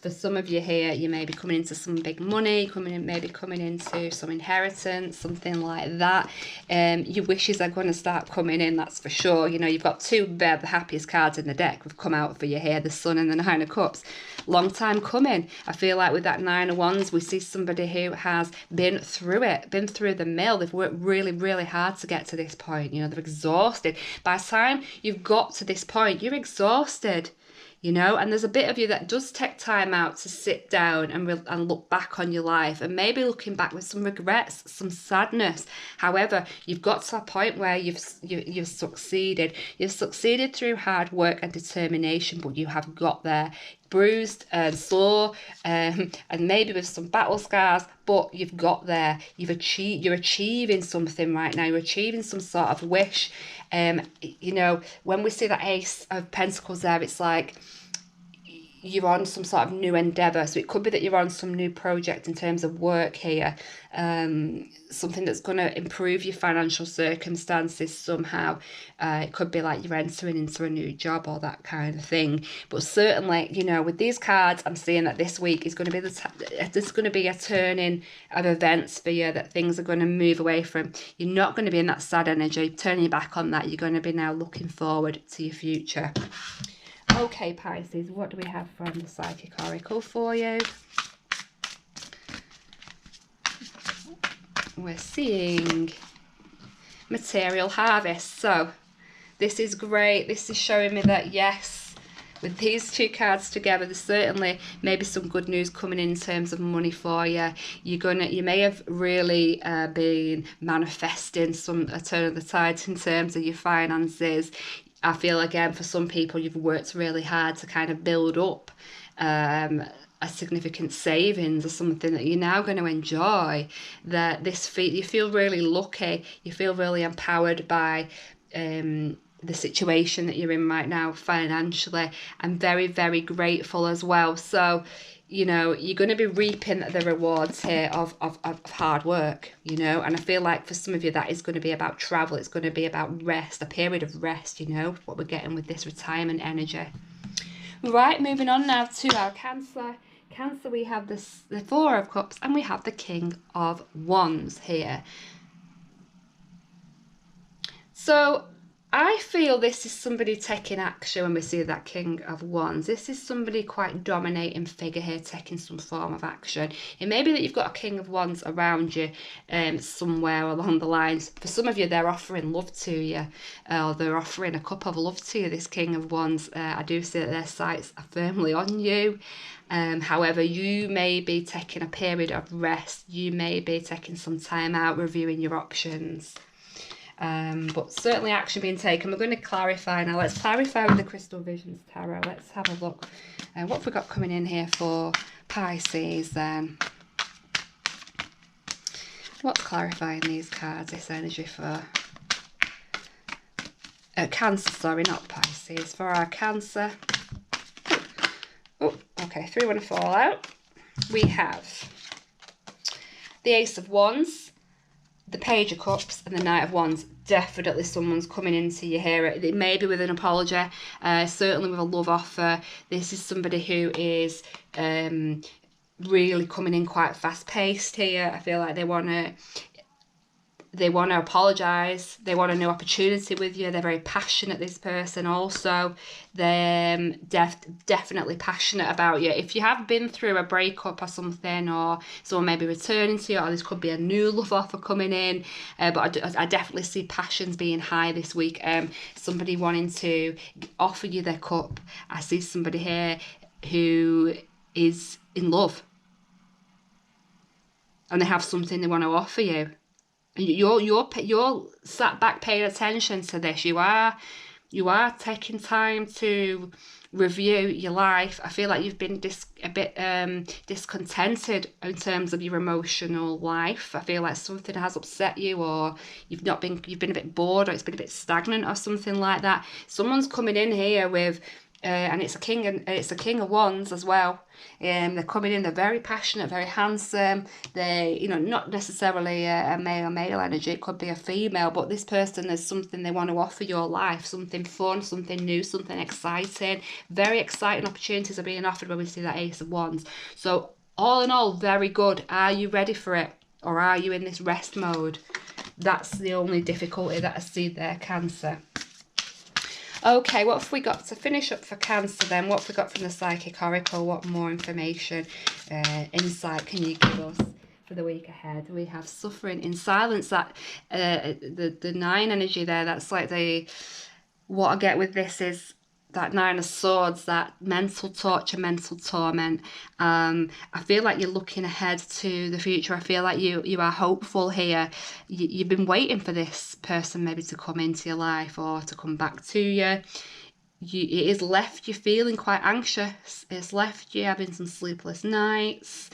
for some of you here, you may be coming into some big money, maybe coming into some inheritance, something like that. Your wishes are going to start coming in, that's for sure. You know, you've got two of the happiest cards in the deck have come out for you here, the Sun and the Nine of Cups. Long time coming. I feel like with that Nine of Wands, we see somebody who has been through it, been through the mill. They've worked really, really hard to get to this point. You know, they're exhausted. By the time you've got to this point, you're exhausted. You know, and there's a bit of you that does take time out to sit down and look back on your life, and maybe looking back with some regrets, some sadness. However, you've got to a point where you've succeeded. You've succeeded through hard work and determination, but you have got there, bruised and sore, and maybe with some battle scars, but you've got there. You're achieving something right now. You're achieving some sort of wish. You know, when we see that Ace of Pentacles there, it's like you're on some sort of new endeavour. So it could be that you're on some new project in terms of work here, something that's going to improve your financial circumstances somehow. It could be like you're entering into a new job or that kind of thing. But certainly, you know, with these cards, I'm seeing that this week is going to be there's going to be a turning of events for you, that things are going to move away from. You're not going to be in that sad energy, turning your back on that. You're going to be now looking forward to your future. Okay, Pisces, what do we have from the Psychic Oracle for you? We're seeing material harvest. So this is great. This is showing me that, yes, with these two cards together, there's certainly maybe some good news coming in terms of money for you. You may have really been manifesting a turn of the tides in terms of your finances. I feel, again, for some people, you've worked really hard to kind of build up a significant savings or something that you're now going to enjoy. That you feel really lucky. You feel really empowered by the situation that you're in right now financially. I'm very, very grateful as well. So, you know, you're going to be reaping the rewards here of hard work, you know, and I feel like for some of you that is going to be about travel. It's going to be about rest, a period of rest, you know, what we're getting with this retirement energy. Right, moving on now to our Cancer. Cancer, we have the Four of Cups and we have the King of Wands here. So I feel this is somebody taking action when we see that King of Wands. This is somebody quite dominating figure here, taking some form of action. It may be that you've got a King of Wands around you somewhere along the lines. For some of you, they're offering love to you, or they're offering a cup of love to you, this King of Wands. I do see that their sights are firmly on you. However, you may be taking a period of rest. You may be taking some time out, reviewing your options. But certainly action being taken. We're going to clarify now. Let's clarify with the Crystal Visions Tarot. Let's have a look. What have we got coming in here for Pisces then? What's clarifying these cards, this energy for Cancer, sorry, not Pisces. For our Cancer. Oh, okay, 3 want to fall out. We have the Ace of Wands, the Page of Cups and the Knight of Wands. Definitely someone's coming into you here. It may be with an apology, certainly with a love offer. This is somebody who is really coming in quite fast paced here. I feel like they want to apologise. They want a new opportunity with you. They're very passionate, this person also. They're definitely passionate about you. If you have been through a breakup or something, or someone may be returning to you, or this could be a new love offer coming in, but I definitely see passions being high this week. Somebody wanting to offer you their cup. I see somebody here who is in love and they have something they want to offer you. You're sat back paying attention to this. You are taking time to review your life. I feel like you've been a bit discontented in terms of your emotional life. I feel like something has upset you, or you've been a bit bored, or it's been a bit stagnant, or something like that. Someone's coming in here with and it's a king of wands as well. They're coming in, they're very passionate, very handsome. They, not necessarily a male energy, it could be a female, but this person, there's something they want to offer your life, something fun, something new, something exciting. Very exciting opportunities are being offered when we see that Ace of Wands. So all in all, very good. Are you ready for it, or are you in this rest mode? That's the only difficulty that I see there, Cancer. Okay, what have we got to finish up for Cancer then? What have we got from the Psychic Oracle? What more information, insight can you give us for the week ahead? We have suffering in silence. That the 9 energy there, that's like what I get with this is that 9 of Swords, that mental torture, mental torment. I feel like you're looking ahead to the future. I feel like you are hopeful here. You've been waiting for this person maybe to come into your life or to come back to you. It has left you feeling quite anxious. It's left you having some sleepless nights.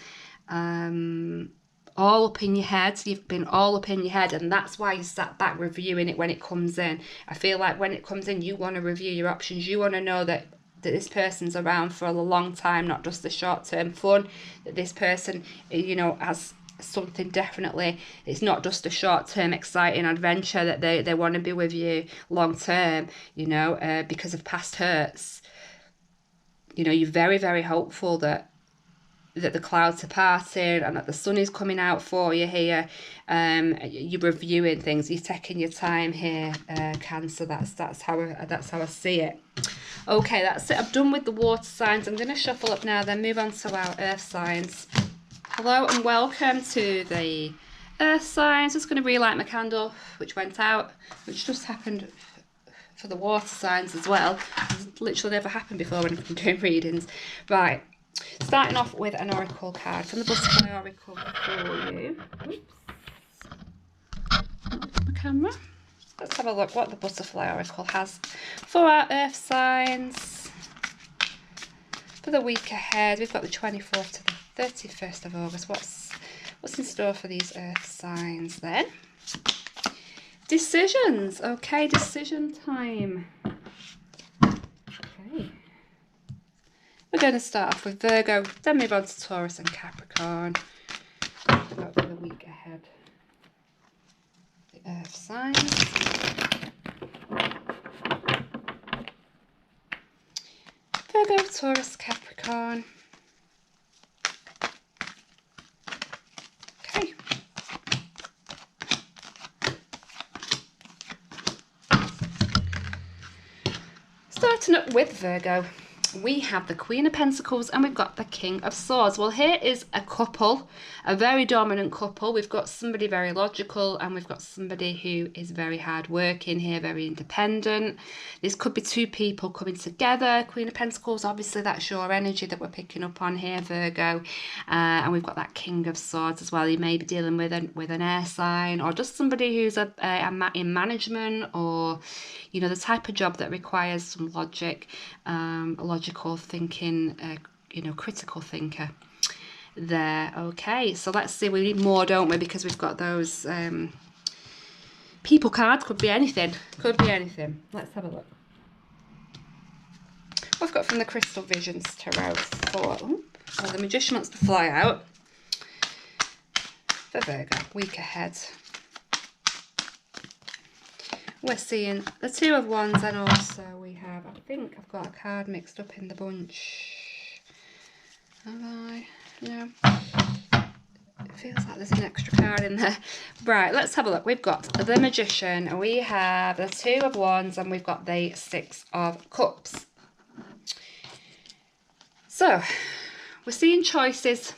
All up in your head. You've been all up in your head, and that's why you sat back reviewing it when it comes in. I feel like when it comes in, you want to review your options. You want to know that this person's around for a long time, not just the short-term fun. That this person, has something definitely. It's not just a short-term exciting adventure, that they want to be with you long-term, because of past hurts. You're very, very hopeful that the clouds are parting and that the sun is coming out for you here. You're reviewing things. You're taking your time here, Cancer. That's how I see it. Okay, that's it. I'm done with the water signs. I'm going to shuffle up now, then move on to our earth signs. Hello and welcome to the earth signs. Just going to relight my candle, which went out, which just happened for the water signs as well. It's literally never happened before when I've been doing readings. Right. Starting off with an oracle card from the Butterfly Oracle for you. Oops. My camera. Let's have a look what the Butterfly Oracle has for our earth signs for the week ahead. We've got the 24th to the 31st of August. What's in store for these earth signs then? Decisions. Okay, decision time. Okay. We're going to start off with Virgo, then move on to Taurus and Capricorn. For the week ahead. The earth signs. Virgo, Taurus, Capricorn. Okay. Starting up with Virgo, we have the Queen of Pentacles and we've got the King of Swords. Well, here is a couple, a very dominant couple. We've got somebody very logical and we've got somebody who is very hard-working here, very independent. This could be two people coming together. Queen of Pentacles, obviously that's your energy that we're picking up on here, Virgo. And we've got that King of Swords as well. You may be dealing with an air sign, or just somebody who's in management, or the type of job that requires some logic, logical thinking, critical thinker there. Okay, so let's see. We need more, don't we? Because we've got those people cards. Could be anything. Could be anything. Let's have a look. What I've got from the Crystal Visions Tarot for... Oh, the Magician wants to fly out. For Virgo, week ahead. we're seeing the Two of Wands, and also we have, I think I've got a card mixed up in the bunch. Have I? No. It feels like there's an extra card in there. Right, let's have a look. We've got the Magician, we have the Two of Wands, and we've got the Six of Cups. So, we're seeing choices.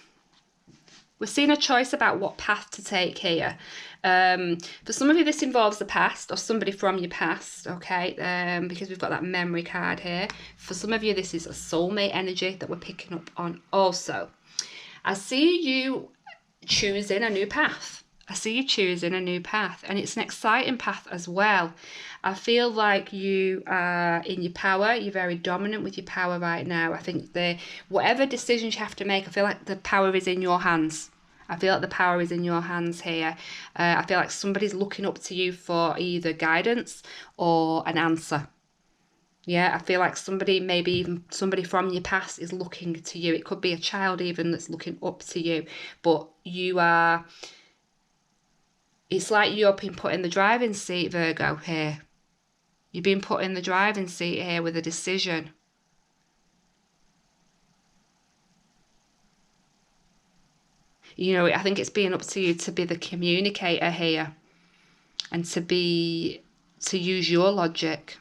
We're seeing a choice about what path to take here. For some of you, this involves the past or somebody from your past, okay? Because we've got that memory card here. For some of you, this is a soulmate energy that we're picking up on also. I see you choosing a new path. I see you choosing a new path, and it's an exciting path as well. I feel like you are in your power. You're very dominant with your power right now. I think whatever decisions you have to make, I feel like the power is in your hands. I feel like the power is in your hands here. I feel like somebody's looking up to you for either guidance or an answer. Yeah, I feel like somebody, maybe even somebody from your past, is looking to you. It could be a child even that's looking up to you. But you are... It's like you're being put in the driving seat, Virgo, here. You're being put in the driving seat here with a decision. You know, I think it's being up to you to be the communicator here. And to use your logic.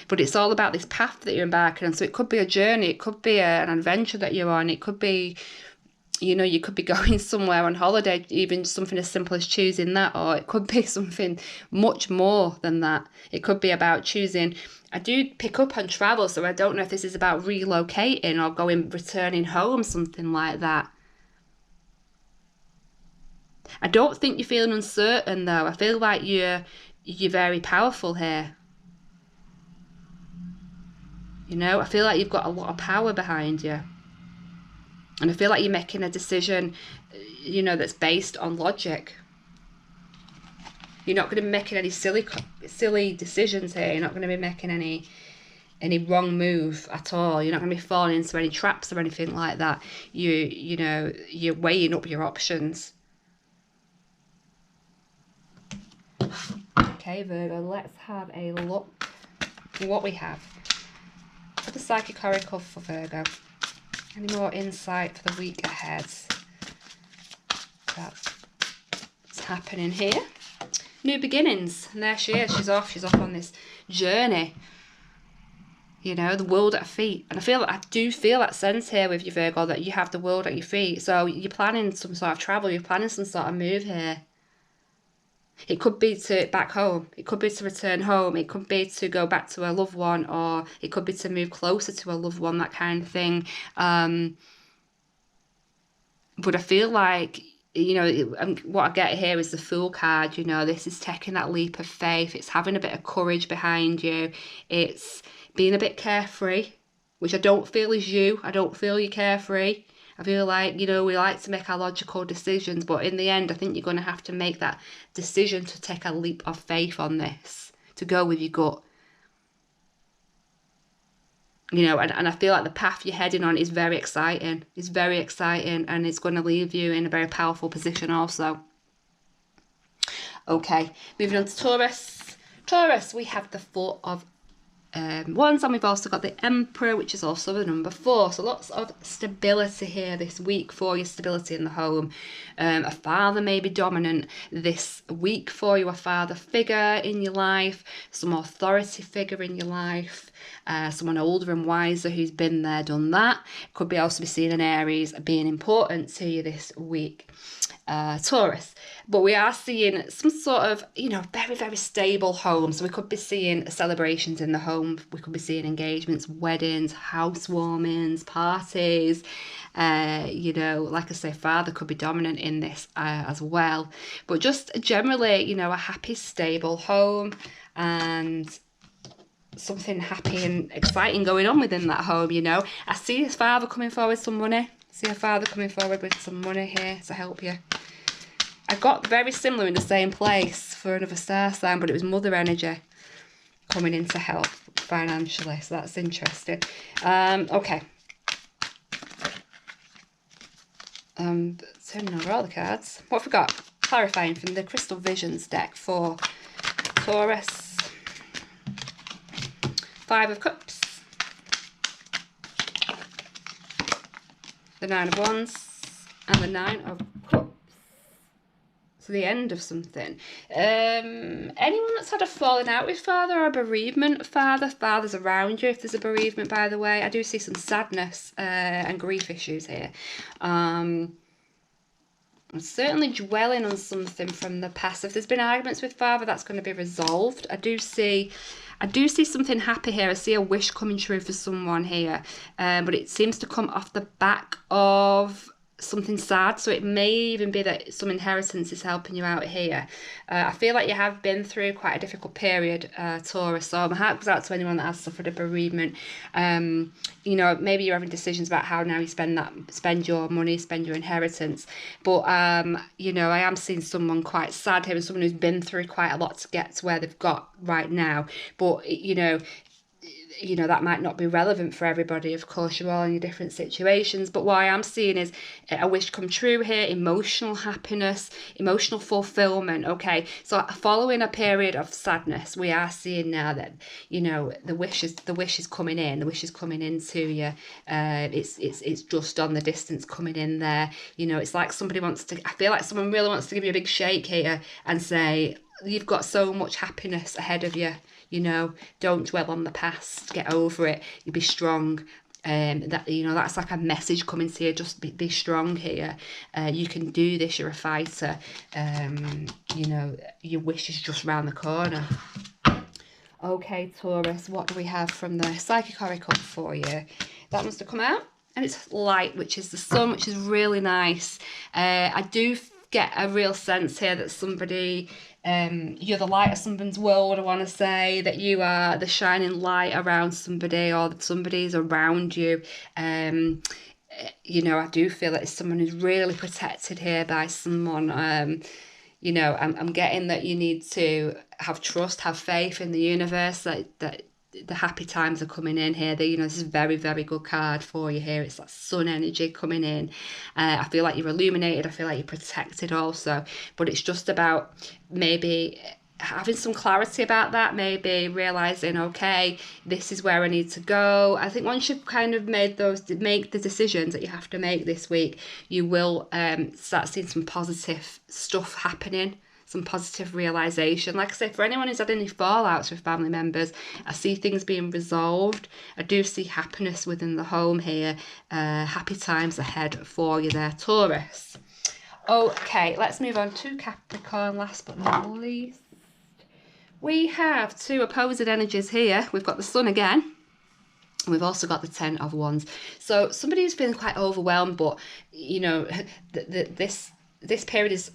But it's all about this path that you're embarking on. So it could be a journey. It could be an adventure that you're on. It could be... You know, you could be going somewhere on holiday, even something as simple as choosing that, or it could be something much more than that. It could be about choosing. I do pick up on travel, so I don't know if this is about relocating or returning home, something like that. I don't think you're feeling uncertain though. I feel like you're very powerful here. You know, I feel like you've got a lot of power behind you. And I feel like you're making a decision, you know, that's based on logic. You're not going to be making any silly decisions here. You're not going to be making any wrong move at all. You're not going to be falling into any traps or anything like that. You know, you're weighing up your options. Okay, Virgo, let's have a look at what we have for the Psychic Oracle for Virgo. Any more insight for the week ahead? That's happening here. New beginnings. And there she is. She's off on this journey. You know, the world at her feet. And I do feel that sense here with you, Virgo, that you have the world at your feet. So you're planning some sort of travel. You're planning some sort of move here. It could be to back home. It could be to return home. It could be to go back to a loved one, or it could be to move closer to a loved one, that kind of thing. But I feel like, you know, what I get here is the Fool card. You know, this is taking that leap of faith. It's having a bit of courage behind you. It's being a bit carefree, which I don't feel is you. I don't feel you're carefree. I feel like, you know, we like to make our logical decisions, but in the end, I think you're going to have to make that decision to take a leap of faith on this, to go with your gut. You know, and I feel like the path you're heading on is very exciting. It's very exciting, and it's going to leave you in a very powerful position also. Okay, moving on to Taurus. Taurus, we have the Four of Wands, and we've also got the Emperor, which is also the number 4. So lots of stability here this week for you, stability in the home. A father may be dominant this week for you, a father figure in your life, some authority figure in your life, someone older and wiser who's been there, done that. Could be also be seen in Aries being important to you this week. Taurus, but we are seeing some sort of, you know, very, very stable home. So we could be seeing celebrations in the home. We could be seeing engagements, weddings, housewarmings, parties. You know, like I say, father could be dominant in this as well. But just generally, you know, a happy, stable home, and something happy and exciting going on within that home, you know. I see his father coming forward with some money. See a father coming forward with some money here to help you. I got very similar in the same place for another star sign, but it was mother energy coming in to help financially. So that's interesting. Okay. Turning over all the cards. What have we got? Clarifying from the Crystal Visions deck for Taurus. 5 of Cups. The 9 of Wands. And the 9 of Cups. So the end of something. Anyone that's had a falling out with father or a bereavement of father. Father's around you if there's a bereavement, by the way. I do see some sadness and grief issues here. I'm certainly dwelling on something from the past. If there's been arguments with father, that's going to be resolved. I do see something happy here. I see a wish coming true for someone here. But it seems to come off the back of something sad, so it may even be that some inheritance is helping you out here. I feel like you have been through quite a difficult period, Taurus, so my heart goes out to anyone that has suffered a bereavement. You know, maybe you're having decisions about how now you spend your money, spend your inheritance, but you know, I am seeing someone quite sad here and someone who's been through quite a lot to get to where they've got right now. But you know, that might not be relevant for everybody. Of course, you're all in your different situations. But what I am seeing is a wish come true here, emotional happiness, emotional fulfillment. Okay, so following a period of sadness, we are seeing now that, you know, the wish is coming in. The wish is coming into you. It's just on the distance coming in there. You know, it's like somebody wants to. I feel like someone really wants to give you a big shake here and say, you've got so much happiness ahead of you. You know, don't dwell on the past. Get over it. You be strong. That, you know, that's like a message coming to you. Just be strong here. You can do this. You're a fighter. You know, your wish is just round the corner. Okay, Taurus, what do we have from the Psychic Oracle for you? That must have come out. And it's light, which is the sun, which is really nice. I do get a real sense here that somebody... you're the light of someone's world. I want to say that you are the shining light around somebody, or that somebody's around you. You know, I do feel that it's someone who's really protected here by someone. You know, I'm getting that you need to have trust, have faith in the universe, that the happy times are coming in here. You know, this is a very, very good card for you here. It's that sun energy coming in. I feel like you're illuminated. I feel like you're protected also. But it's just about maybe having some clarity about that, maybe realising, okay, this is where I need to go. I think once you've kind of make the decisions that you have to make this week, you will start seeing some positive stuff happening. Some positive realisation. Like I said, for anyone who's had any fallouts with family members, I see things being resolved. I do see happiness within the home here. Happy times ahead for you there, Taurus. Okay, let's move on to Capricorn, last but not least. We have two opposite energies here. We've got the sun again. We've also got the 10 of Wands. So somebody who's feeling quite overwhelmed, but, you know, this period is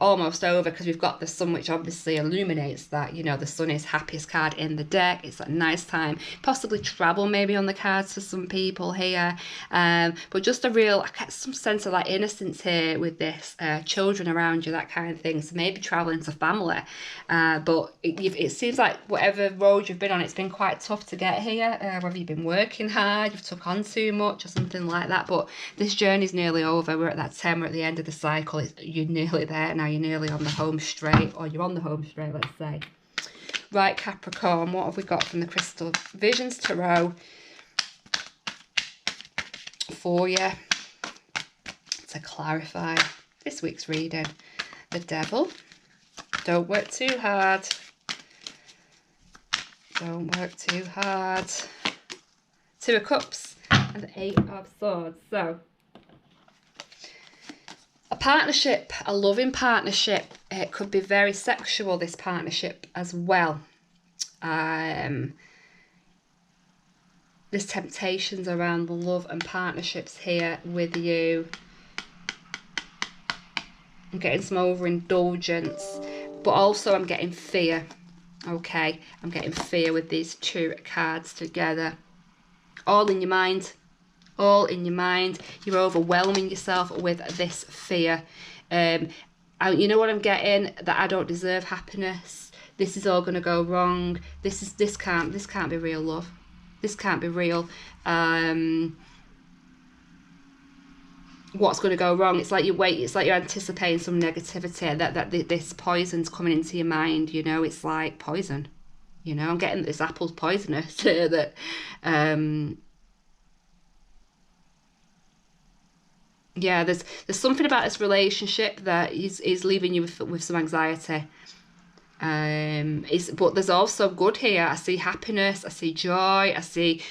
almost over because we've got the sun, which obviously illuminates that, you know, the sun is happiest card in the deck. It's a nice time, possibly travel maybe on the cards for some people here, but just I get some sense of like innocence here with this, children around you, that kind of thing. So maybe traveling to family, but it seems like whatever road you've been on, it's been quite tough to get here, whether you've been working hard, you've took on too much or something like that. But this journey's nearly over. We're at that 10, we're at the end of the cycle. You're nearly there now. You're nearly on the home straight, or you're on the home straight, let's say. Right, Capricorn, what have we got from the Crystal Visions Tarot for you to clarify this week's reading? The Devil. Don't work too hard. Don't work too hard. 2 of Cups and the 8 of Swords. So, a partnership, a loving partnership. It could be very sexual, this partnership as well. There's temptations around love and partnerships here with you. I'm getting some overindulgence, but also I'm getting fear. Okay, I'm getting fear with these 2 cards together. All in your mind. All in your mind. You're overwhelming yourself with this fear. You know what I'm getting? That I don't deserve happiness. This is all going to go wrong. This can't be real love. This can't be real. what's going to go wrong. It's like it's like you're anticipating some negativity, that this poison's coming into your mind, you know. It's like poison, you know. I'm getting this apple's poisonous here, that yeah, there's something about this relationship that is leaving you with some anxiety. But there's also good here. I see happiness, I see joy, I see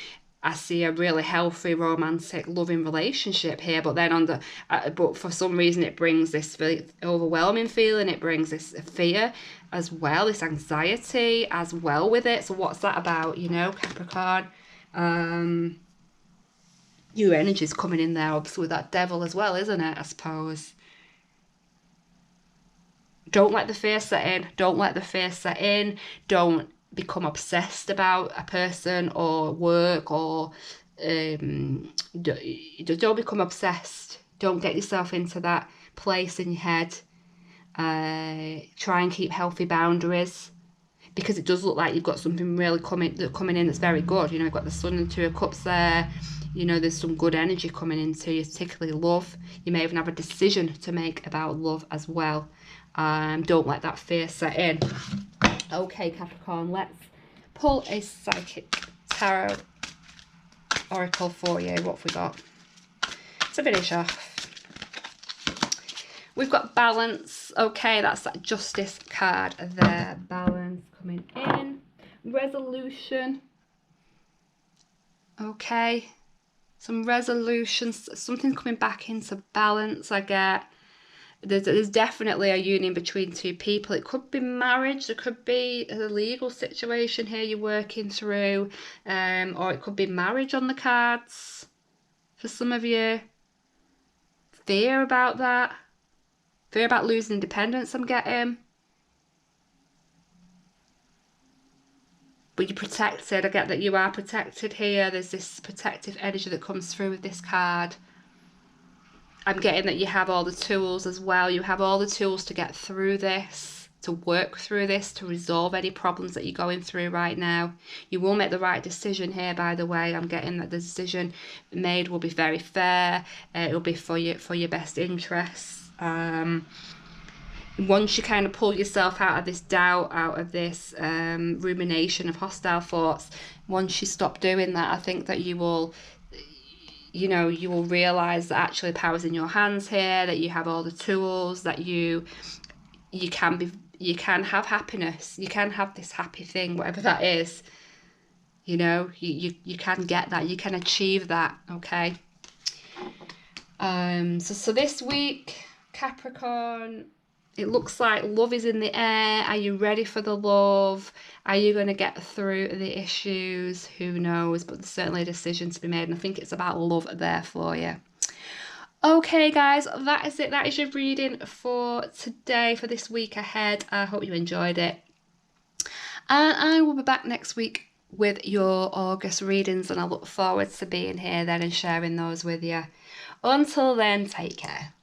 a really healthy, romantic, loving relationship here. But then but for some reason it brings this really overwhelming feeling. It brings this fear as well, this anxiety as well with it. So what's that about, you know, Capricorn? Your energy's coming in there, obviously, with that devil as well, isn't it, I suppose? Don't let the fear set in. Don't let the fear set in. Don't become obsessed about a person or work, or don't become obsessed. Don't get yourself into that place in your head. Try and keep healthy boundaries, because it does look like you've got something really coming in that's very good. You know, you've got the Sun and Two of Cups there. You know, there's some good energy coming into you, particularly love. You may even have a decision to make about love as well. Don't let that fear set in. Okay, Capricorn, let's pull a psychic tarot oracle for you. What have we got to finish off? We've got balance. Okay, that's that justice card there. Balance coming in. Resolution. Okay. Some resolutions. Something coming back into balance, I get. There's definitely a union between two people. It could be marriage. There could be a legal situation here you're working through. Or it could be marriage on the cards for some of you. Fear about that. Fear about losing independence, I'm getting. But you're protected. I get that you are protected here. There's this protective energy that comes through with this card. I'm getting that you have all the tools as well. You have all the tools to get through this, to work through this, to resolve any problems that you're going through right now. You will make the right decision here, by the way. I'm getting that the decision made will be very fair. It will be for your best interests. Once you kind of pull yourself out of this doubt, out of this rumination of hostile thoughts, once you stop doing that, I think that you will, you know, you will realise that actually the power's in your hands here, that you have all the tools, that you can have happiness, you can have this happy thing, whatever that is. You know, you can get that, you can achieve that, okay? So this week, Capricorn, it looks like love is in the air. Are you ready for the love? Are you going to get through the issues? Who knows? But there's certainly a decision to be made, and I think it's about love there for you. Okay, guys, that is it. That is your reading for today, for this week ahead. I hope you enjoyed it. And I will be back next week with your August readings, and I look forward to being here then and sharing those with you. Until then, take care.